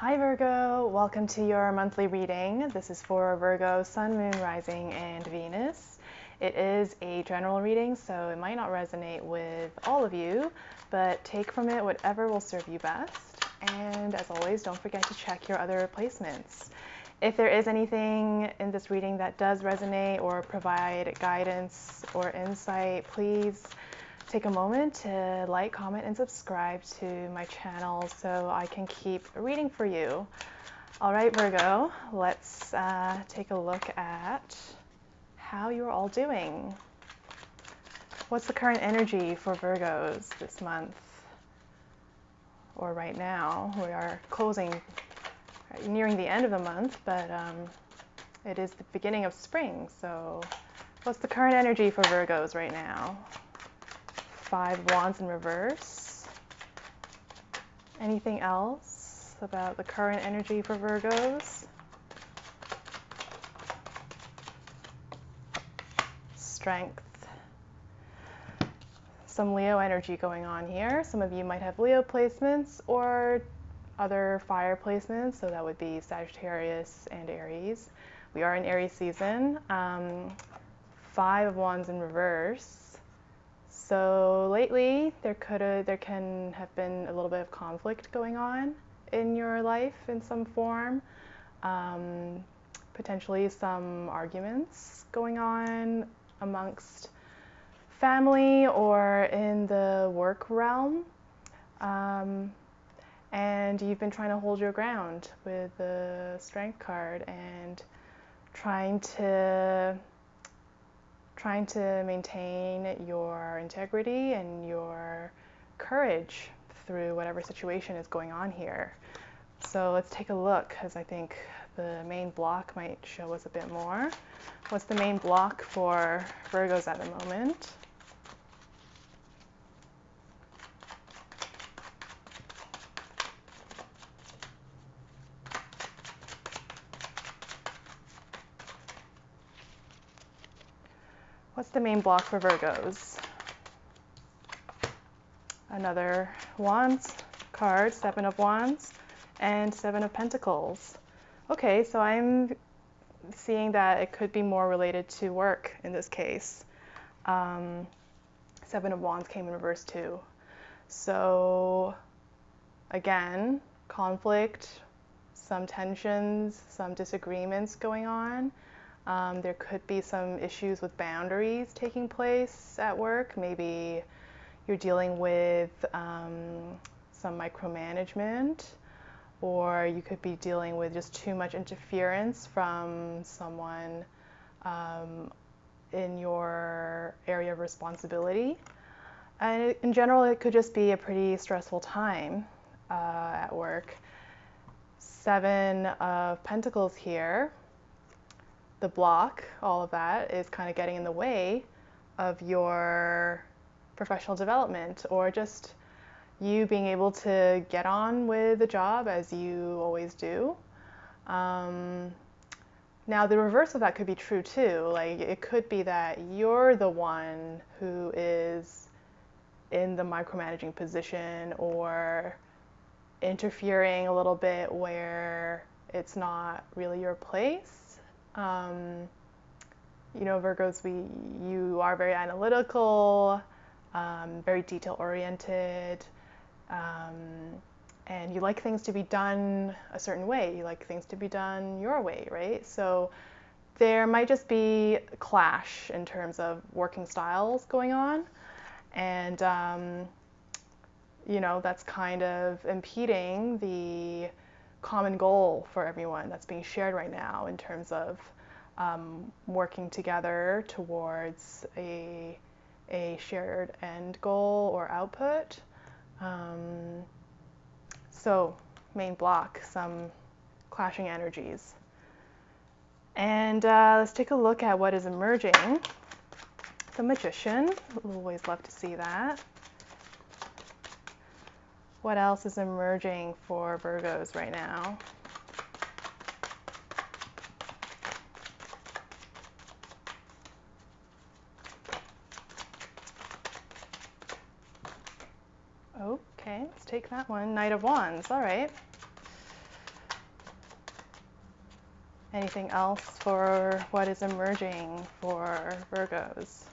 Hi Virgo, welcome to your monthly reading. This is for Virgo, Sun, Moon, Rising, and Venus. It is a general reading, so it might not resonate with all of you, but take from it whatever will serve you best. And as always, don't forget to check your other placements. If there is anything in this reading that does resonate or provide guidance or insight, please take a moment to like, comment, and subscribe to my channel so I can keep reading for you. All right, Virgo, let's take a look at how you're all doing. What's the current energy for Virgos this month or right now? We are nearing the end of the month, but it is the beginning of spring. So what's the current energy for Virgos right now? 5 of Wands in reverse. Anything else about the current energy for Virgos? Strength. Some Leo energy going on here. Some of you might have Leo placements or other fire placements, so that would be Sagittarius and Aries. We are in Aries season. 5 of Wands in reverse. So lately, there can have been a little bit of conflict going on in your life in some form. Potentially some arguments going on amongst family or in the work realm. And you've been trying to hold your ground with the Strength card and trying to maintain your integrity and your courage through whatever situation is going on here. So let's take a look, because I think the main block might show us a bit more. What's the main block for Virgos at the moment? What's the main block for Virgos? Another Wands card, 7 of Wands, and 7 of Pentacles. Okay, so I'm seeing that it could be more related to work in this case. 7 of Wands came in reverse too. So again, conflict, some tensions, some disagreements going on. There could be some issues with boundaries taking place at work. Maybe you're dealing with some micromanagement, or you could be dealing with just too much interference from someone in your area of responsibility. And in general, it could just be a pretty stressful time at work. 7 of Pentacles here. The block, all of that, is kind of getting in the way of your professional development, or just you being able to get on with the job as you always do. Now, the reverse of that could be true too. Like, it could be that you're the one who is in the micromanaging position or interfering a little bit where it's not really your place. You know, Virgos, you are very analytical, very detail oriented, and you like things to be done a certain way. You like things to be done your way, right? So there might just be a clash in terms of working styles going on, and you know, that's kind of impeding the common goal for everyone that's being shared right now in terms of working together towards a shared end goal or output. So main block, some clashing energies. And let's take a look at what is emerging. The Magician, always love to see that. What else is emerging for Virgos right now? Okay, let's take that one. Knight of Wands, all right. Anything else for what is emerging for Virgos?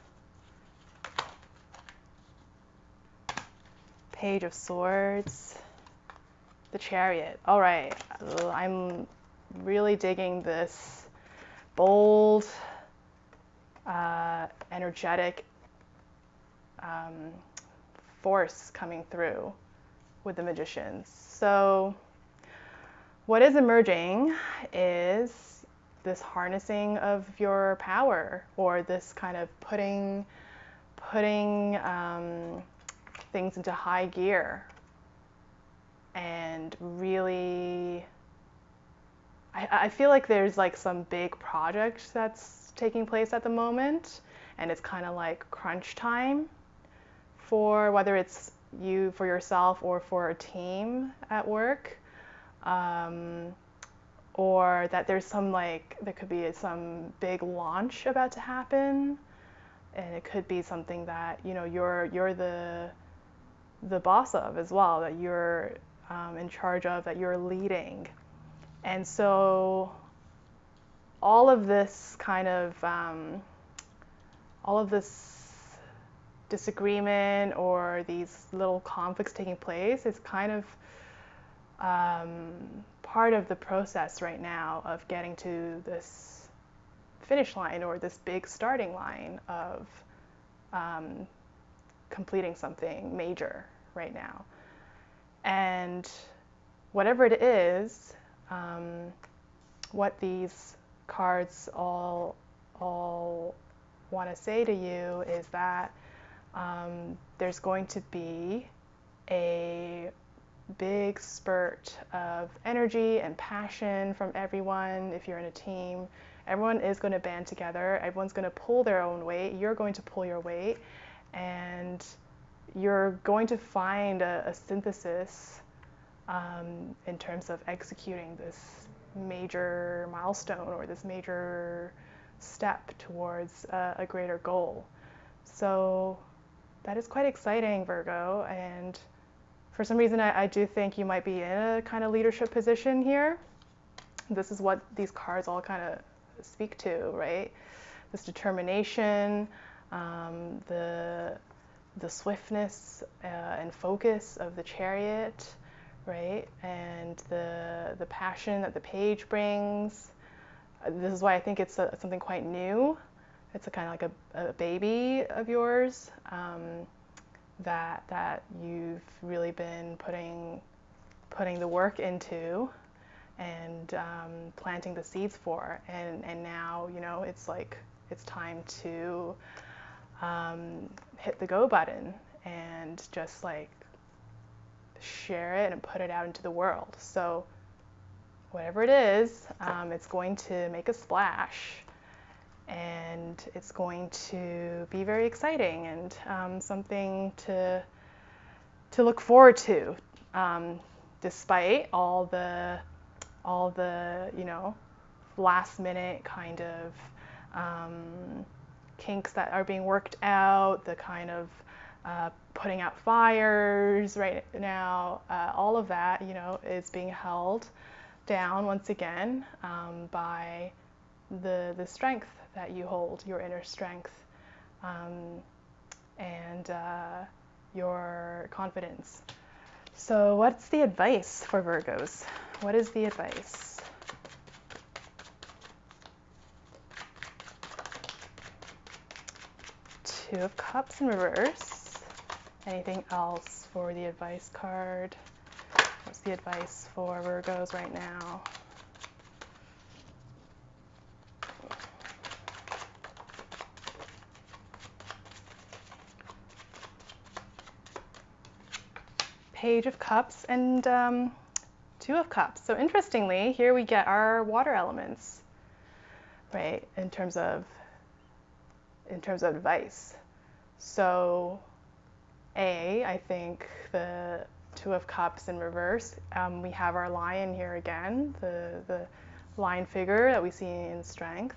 Page of Swords, the Chariot. All right, I'm really digging this bold, energetic force coming through with the Magicians. So what is emerging is this harnessing of your power, or this kind of putting things into high gear, and really, I feel like there's like some big project that's taking place at the moment, and it's kind of like crunch time for whether it's you for yourself or for a team at work, or that there's some there could be some big launch about to happen, and it could be something that you're the boss of as well, that you're in charge of, that you're leading. And so all of this all of this disagreement or these little conflicts taking place is kind of part of the process right now of getting to this finish line, or this big starting line of completing something major right now. And whatever it is, what these cards all want to say to you is that there's going to be a big spurt of energy and passion from everyone. If you're in a team, everyone is going to band together. Everyone's going to pull their own weight. You're going to pull your weight, and you're going to find a synthesis in terms of executing this major milestone, or this major step towards a greater goal. So that is quite exciting, Virgo, and for some reason I do think you might be in a kind of leadership position here. This is what these cards all kind of speak to, right? This determination, the swiftness and focus of the Chariot, right? And the passion that the Page brings. This is why I think it's something quite new. It's a kind of like a baby of yours that you've really been putting the work into, and planting the seeds for, and now it's like it's time to hit the go button and just like share it and put it out into the world. So whatever it is, it's going to make a splash, and it's going to be very exciting, and something to look forward to, despite all the last minute kind of kinks that are being worked out, the kind of putting out fires right now. All of that is being held down once again by the strength that you hold, your inner strength, and your confidence. So what's the advice for Virgos? What is the advice? Two of Cups in reverse. Anything else for the advice card? What's the advice for Virgos right now? Page of Cups and Two of Cups. So interestingly, here we get our water elements, right? In terms of advice. So I think the Two of Cups in reverse, we have our lion here again, the lion figure that we see in strength.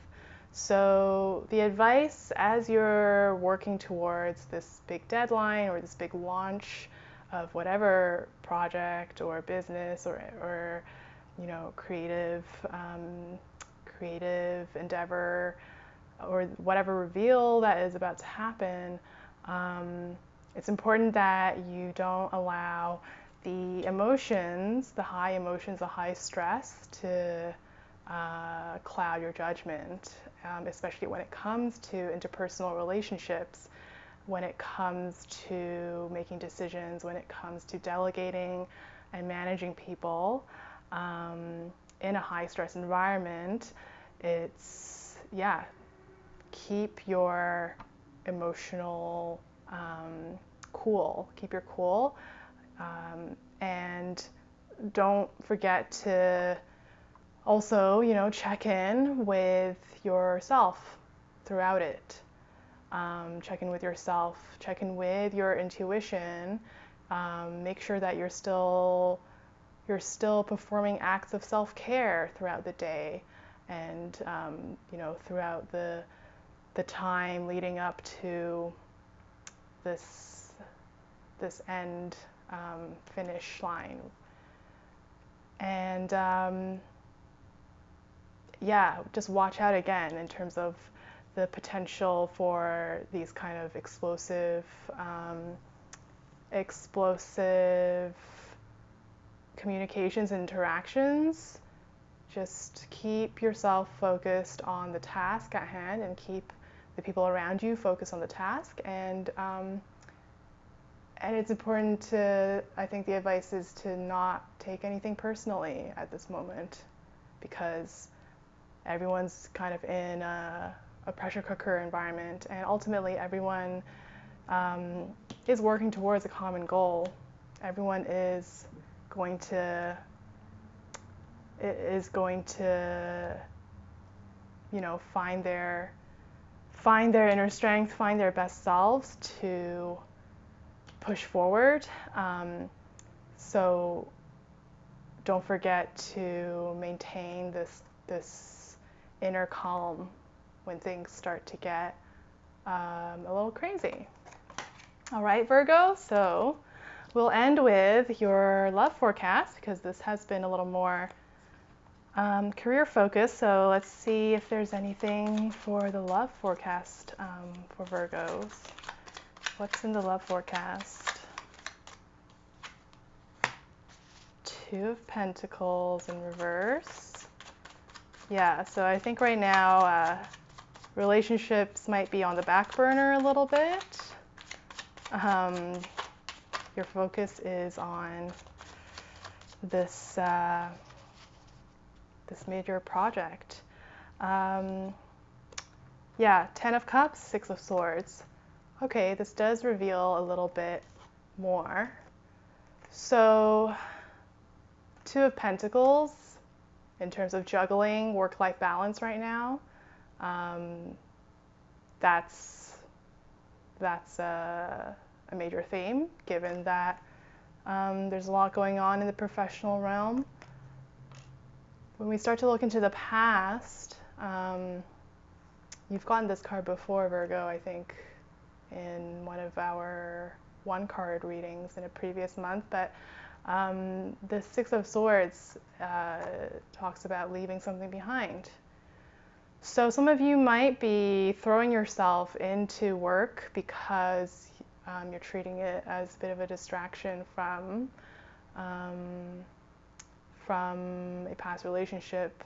So the advice as you're working towards this big deadline or this big launch of whatever project or business or creative creative endeavor or whatever reveal that is about to happen, it's important that you don't allow the emotions, the high emotions, the high stress to cloud your judgment, especially when it comes to interpersonal relationships, when it comes to making decisions, when it comes to delegating and managing people in a high stress environment. It's, yeah, keep your emotional cool, keep your cool, and don't forget to also, check in with yourself throughout it. Check in with yourself, check in with your intuition. Make sure that you're still performing acts of self-care throughout the day, and throughout the time leading up to this end finish line. And just watch out again in terms of the potential for these kind of explosive communications and interactions. Just keep yourself focused on the task at hand and keep the people around you focused on the task. And it's important to, I think the advice is to not take anything personally at this moment, because everyone's kind of in a pressure cooker environment, and ultimately everyone is working towards a common goal. Everyone is going to find their inner strength, find their best selves to push forward. So don't forget to maintain this inner calm when things start to get a little crazy. All right, Virgo, so we'll end with your love forecast, because this has been a little more career focused. So let's see if there's anything for the love forecast for Virgos. What's in the love forecast? Two of Pentacles in reverse. Yeah, so I think right now relationships might be on the back burner a little bit. Your focus is on this major project. Yeah, Ten of Cups, Six of Swords. Okay, this does reveal a little bit more. So, Two of Pentacles, in terms of juggling work-life balance right now, that's a major theme, given that there's a lot going on in the professional realm. When we start to look into the past, you've gotten this card before, Virgo, I think, in one of our one-card readings in a previous month, but the Six of Swords talks about leaving something behind. So some of you might be throwing yourself into work because you're treating it as a bit of a distraction from a past relationship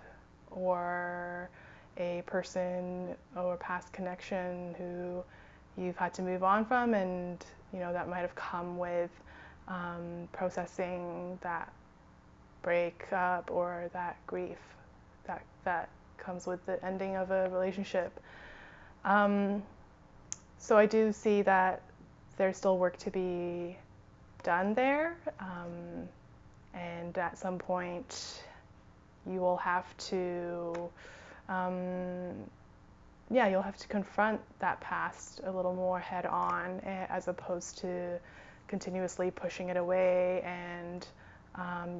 or a person or past connection who you've had to move on from, and that might have come with processing that breakup or that grief that comes with the ending of a relationship. So I do see that there's still work to be done there, and at some point you will have to you'll have to confront that past a little more head on, as opposed to continuously pushing it away and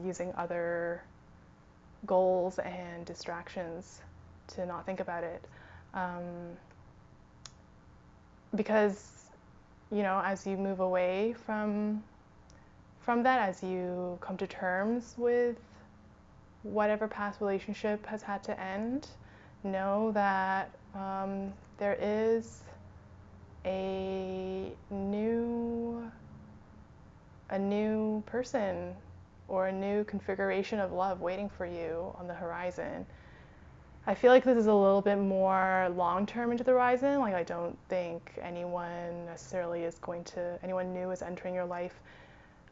using other goals and distractions to not think about it. Because as you move away from that, as you come to terms with whatever past relationship has had to end, know that there is a new person or a new configuration of love waiting for you on the horizon. I feel like this is a little bit more long-term into the horizon. Like I don't think anyone necessarily is anyone new is entering your life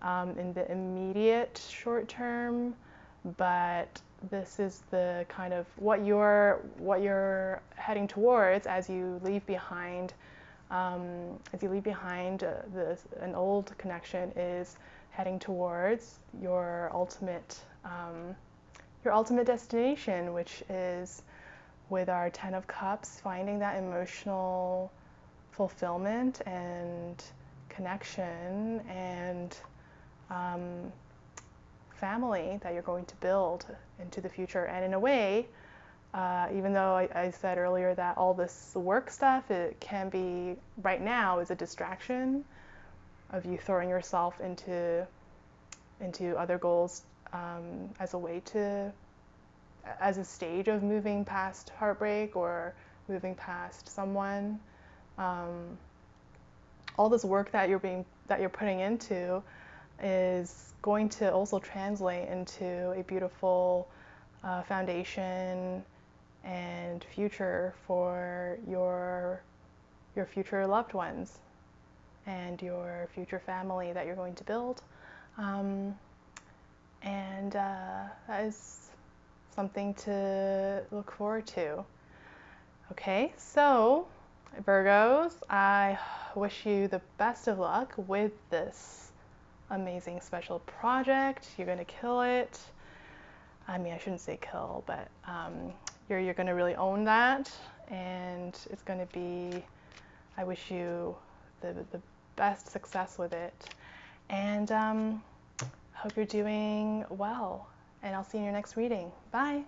in the immediate short term, but this is the kind of what you're heading towards as you leave behind an old connection is heading towards your ultimate destination, which is with our Ten of Cups, finding that emotional fulfillment and connection and family that you're going to build into the future. And in a way, even though I said earlier that all this work stuff, it can be, right now, is a distraction of you throwing yourself into other goals as a stage of moving past heartbreak or moving past someone. All this work that you're putting into is going to also translate into a beautiful foundation and future for your future loved ones and your future family that you're going to build. That is something to look forward to. Okay, so Virgos, I wish you the best of luck with this amazing special project. You're going to kill it. I mean, I shouldn't say kill, but you're going to really own that, and it's going to be, I wish you the best success with it, and hope you're doing well, and I'll see you in your next reading. Bye.